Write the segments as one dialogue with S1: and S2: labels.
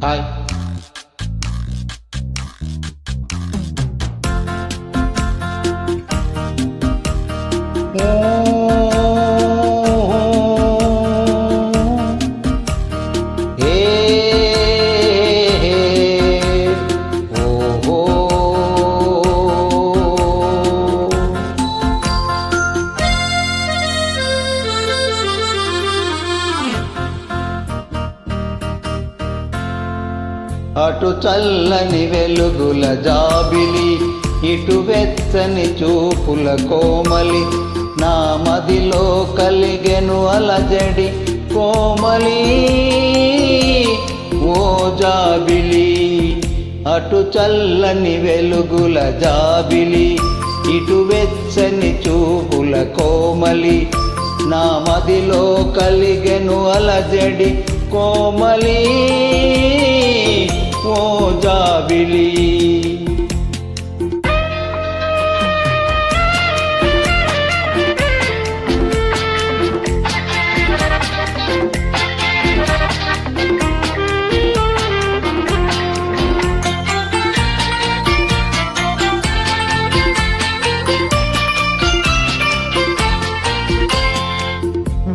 S1: Hi. అటు చల్లని వెలుగుల జాబిలి, ఇటు వెచ్చని చూపుల కోమలి, నా మదిలో కలిగెను అలజడి కోమలి ఓ జాబిలి. అటు చల్లని వెలుగుల జాబిలి, ఇటు వెచ్చని చూపుల కోమలి, నా మదిలో కలిగెను అలజడి కోమలి ఓ జాబిలి.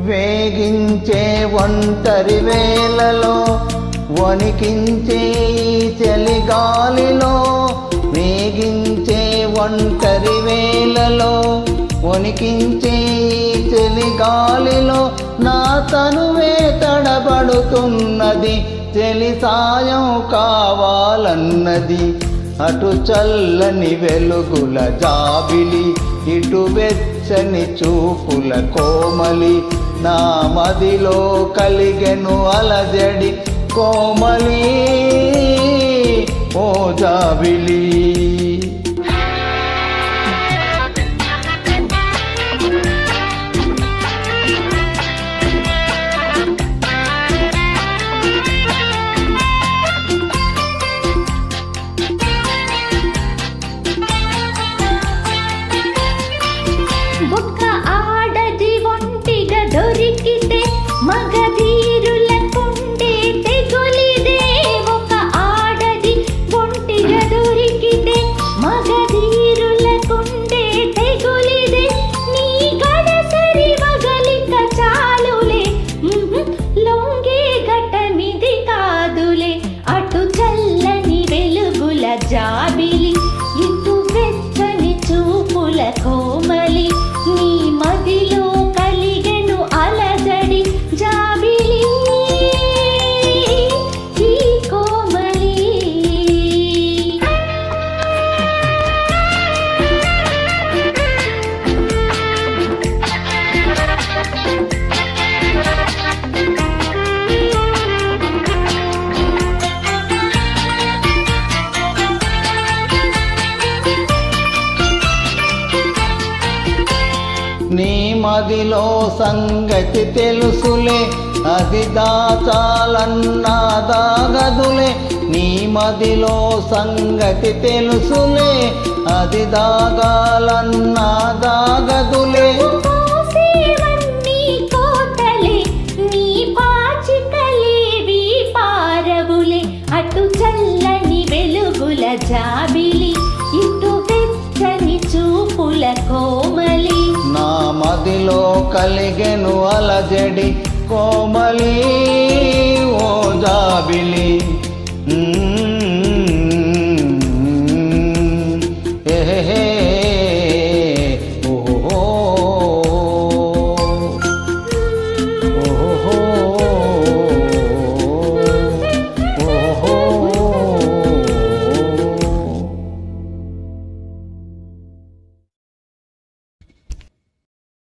S1: వేగించే ఒంటరి వేళలో, వణికించే చలిగాలిలో, వేగించే ఒంటరి వేళలో, వణికించే చలిగాలిలో, నా తనువే తడబడుతున్నది, చలి సాయం కావాలన్నది. అటు చల్లని వెలుగుల జాబిలి, ఇటు వెచ్చని చూపుల కోమలి, నా మదిలో కలిగెను అలజడి కోమలి ఓ జాబిలి.
S2: ఒక్క ఆడది ఒంటిగా దొరికితే మగధీరుల కుండే తెగులిదే. ఒక ఆడది ఒంటిగా దొరికితే మగధీరుల కుండే తెగులిదే. నీ గడసరి వగలిక చాలులే, లొంగే ఘటమిది కాదులే. అటు చల్లని వెలుగుల జాబిలి, ఇటు వెచ్చని చూపుల కోమలి, నీ మదిలో కలిగెను అలజడి జాబిలి ఈ కోమలి.
S1: నీ మదిలో సంగతి తెలుసులే, అది దాచాలన్నా దాగదులే. నీ మదిలో సంగతి తెలుసులే, అది దాగాలన్నా దాగదులే.
S2: పోసేవన్నీ కోతలే, నీ పాచికలేవి పారవులే. అటు చల్లని వెలుగుల జాబిలి, ఇటు వెచ్చని చూపుల కోమలి,
S1: నా మదిలో కలిగెను అలజడి కోమలి ఓ జాబిలి.